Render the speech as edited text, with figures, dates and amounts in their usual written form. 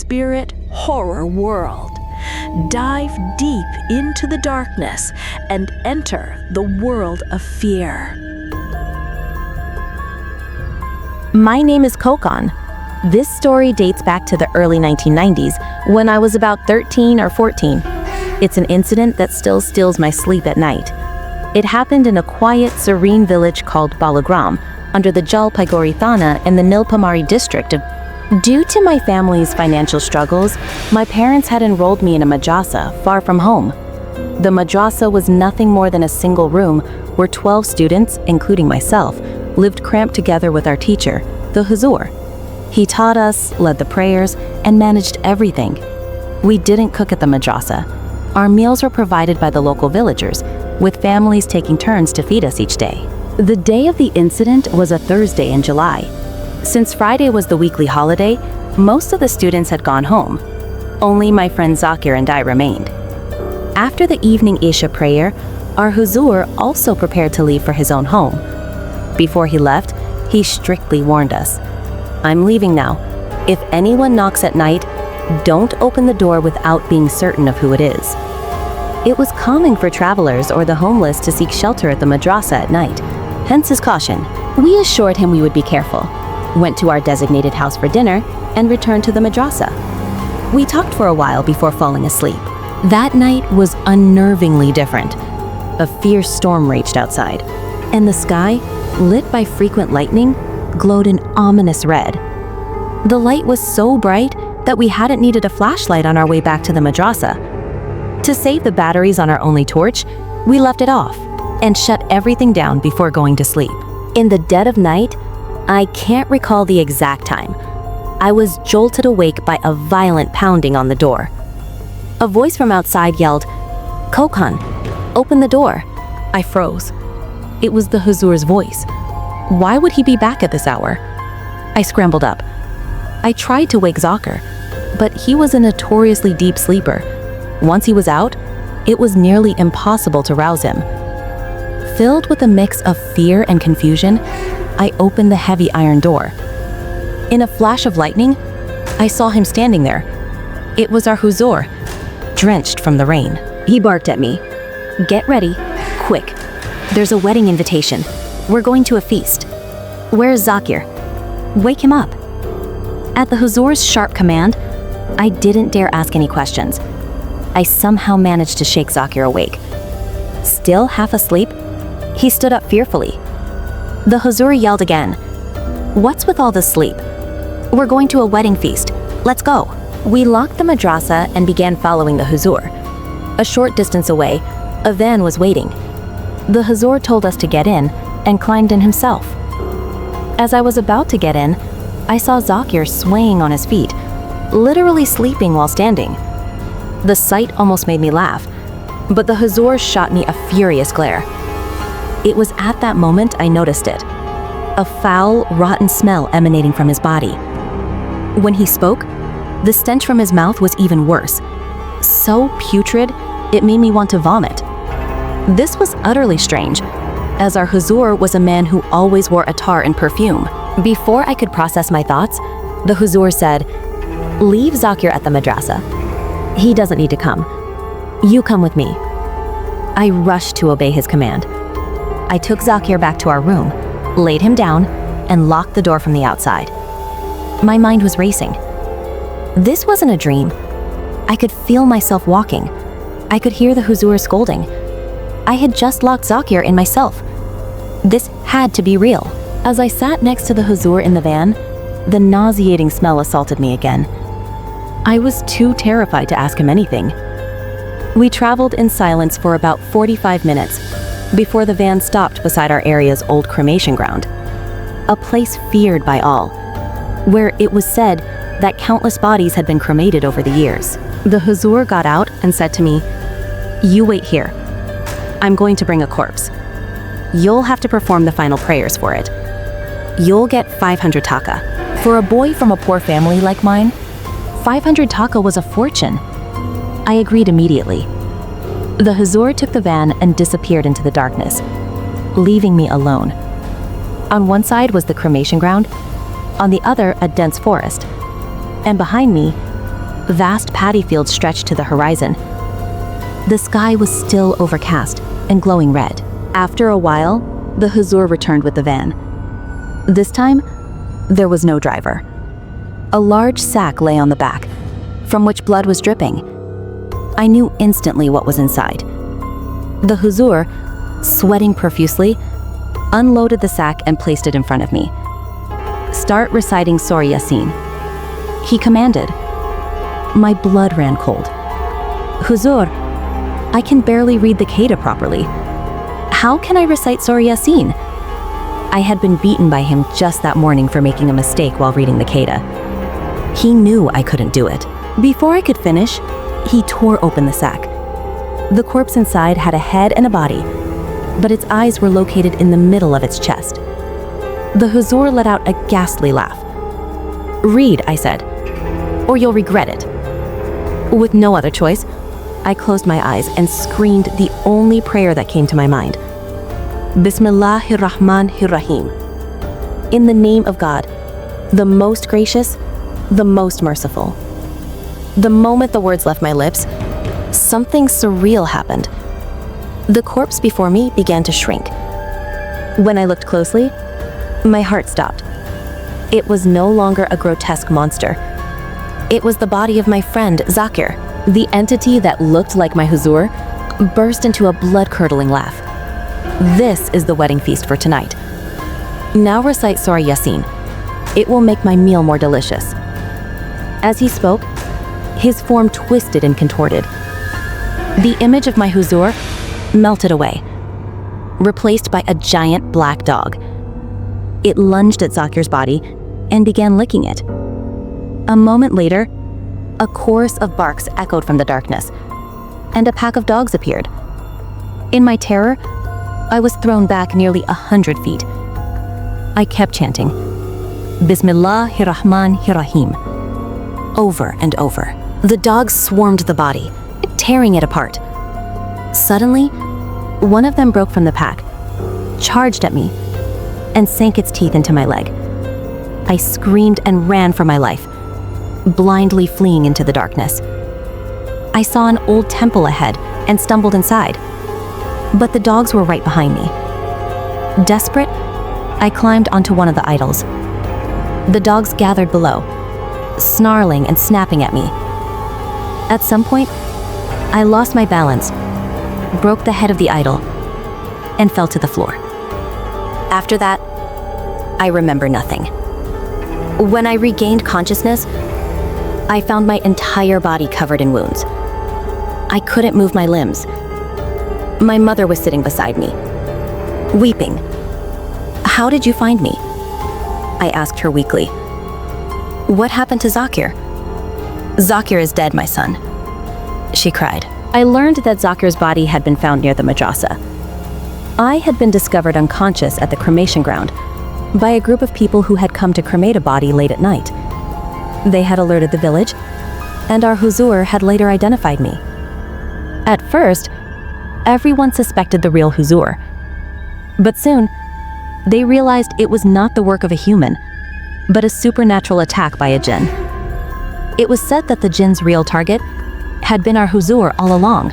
spirit horror world. Dive deep into the darkness and enter the world of fear. My name is Kokon. This story dates back to the early 1990s when I was about 13 or 14. It's an incident that still steals my sleep at night. It happened in a quiet, serene village called Balagram under the Jalpaiguri Thana in the Nilpamari district of. Due to my family's financial struggles, my parents had enrolled me in a madrasa far from home. The madrasa was nothing more than a single room where 12 students, including myself, lived cramped together with our teacher, the Huzur. He taught us, led the prayers, and managed everything. We didn't cook at the madrasa. Our meals were provided by the local villagers, with families taking turns to feed us each day. The day of the incident was a Thursday in July. Since Friday was the weekly holiday, most of the students had gone home. Only my friend Zakir and I remained. After the evening Isha prayer, our Huzur also prepared to leave for his own home. Before he left, he strictly warned us, "I'm leaving now. If anyone knocks at night, don't open the door without being certain of who it is." It was common for travelers or the homeless to seek shelter at the madrasa at night, hence his caution. We assured him we would be careful, went to our designated house for dinner, and returned to the madrasa. We talked for a while before falling asleep. That night was unnervingly different. A fierce storm raged outside, and the sky, lit by frequent lightning, glowed an ominous red. The light was so bright that we hadn't needed a flashlight on our way back to the madrasa. To save the batteries on our only torch, we left it off and shut everything down before going to sleep. In the dead of night, I can't recall the exact time, I was jolted awake by a violent pounding on the door. A voice from outside yelled, "Kokon, open the door." I froze. It was the Huzur's voice. Why would he be back at this hour? I scrambled up. I tried to wake Zakir, but he was a notoriously deep sleeper. Once he was out, it was nearly impossible to rouse him. Filled with a mix of fear and confusion, I opened the heavy iron door. In a flash of lightning, I saw him standing there. It was our Huzur, drenched from the rain. He barked at me, "Get ready, quick. There's a wedding invitation. We're going to a feast. Where's Zakir? Wake him up." At the Huzur's sharp command, I didn't dare ask any questions. I somehow managed to shake Zakir awake. Still half asleep, he stood up fearfully. The Huzur yelled again, "What's with all this sleep? We're going to a wedding feast. Let's go." We locked the madrasa and began following the Huzur. A short distance away, a van was waiting. The Huzur told us to get in and climbed in himself. As I was about to get in, I saw Zakir swaying on his feet, literally sleeping while standing. The sight almost made me laugh, but the Huzur shot me a furious glare. It was at that moment I noticed it, a foul, rotten smell emanating from his body. When he spoke, the stench from his mouth was even worse. So putrid, it made me want to vomit. This was utterly strange, as our Huzur was a man who always wore attar and perfume. Before I could process my thoughts, the Huzur said, "Leave Zakir at the madrasa. He doesn't need to come. You come with me." I rushed to obey his command. I took Zakir back to our room, laid him down, and locked the door from the outside. My mind was racing. This wasn't a dream. I could feel myself walking. I could hear the Huzur scolding. I had just locked Zakir in myself. This had to be real. As I sat next to the Huzur in the van, the nauseating smell assaulted me again. I was too terrified to ask him anything. We traveled in silence for about 45 minutes before the van stopped beside our area's old cremation ground, a place feared by all, where it was said that countless bodies had been cremated over the years. The Huzur got out and said to me, "You wait here. I'm going to bring a corpse. You'll have to perform the final prayers for it. You'll get 500 taka. For a boy from a poor family like mine, 500 taka was a fortune. I agreed immediately. The Huzur took the van and disappeared into the darkness, leaving me alone. On one side was the cremation ground, on the other a dense forest, and behind me, Vast paddy fields stretched to the horizon. The sky was still overcast and glowing red. After a while, the Huzur returned with the van. This time, there was no driver. A large sack lay on the back, from which blood was dripping. I knew instantly what was inside. The Huzur, sweating profusely, unloaded the sack and placed it in front of me. "Start reciting Surah Yasin," he commanded. My blood ran cold. "Huzur, I can barely read the Qaeda properly. How can I recite Surah Yasin?" I had been beaten by him just that morning for making a mistake while reading the Qaeda. He knew I couldn't do it. Before I could finish, he tore open the sack. The corpse inside had a head and a body, but its eyes were located in the middle of its chest. The Huzur let out a ghastly laugh. "Read," I said, "or you'll regret it." With no other choice, I closed my eyes and screamed the only prayer that came to my mind. Bismillahirrahmanirrahim. In the name of God, the most gracious, the most merciful. The moment the words left my lips, something surreal happened. The corpse before me began to shrink. When I looked closely, my heart stopped. It was no longer a grotesque monster. It was the body of my friend, Zakir. The entity that looked like my Huzur burst into a blood-curdling laugh. "This is the wedding feast for tonight. Now recite Surah Yasin. It will make my meal more delicious." As he spoke, his form twisted and contorted. The image of my Huzur melted away, replaced by a giant black dog. It lunged at Zakir's body and began licking it. A moment later, a chorus of barks echoed from the darkness, and a pack of dogs appeared. In my terror, I was thrown back nearly 100 feet. I kept chanting, Bismillahirrahmanirrahim, over and over. The dogs swarmed the body, tearing it apart. Suddenly, one of them broke from the pack, charged at me, and sank its teeth into my leg. I screamed and ran for my life, blindly fleeing into the darkness. I saw an old temple ahead and stumbled inside, but the dogs were right behind me. Desperate, I climbed onto one of the idols. The dogs gathered below, snarling and snapping at me. At some point, I lost my balance, broke the head of the idol, and fell to the floor. After that, I remember nothing. When I regained consciousness, I found my entire body covered in wounds. I couldn't move my limbs. My mother was sitting beside me, weeping. "How did you find me?" I asked her weakly. "What happened to Zakir?" "Zakir is dead, my son," she cried. I learned that Zakir's body had been found near the madrasa. I had been discovered unconscious at the cremation ground by a group of people who had come to cremate a body late at night. They had alerted the village, and our Huzur had later identified me. At first, everyone suspected the real Huzur, but soon, they realized it was not the work of a human, but a supernatural attack by a jinn. It was said that the jinn's real target had been our Huzur all along.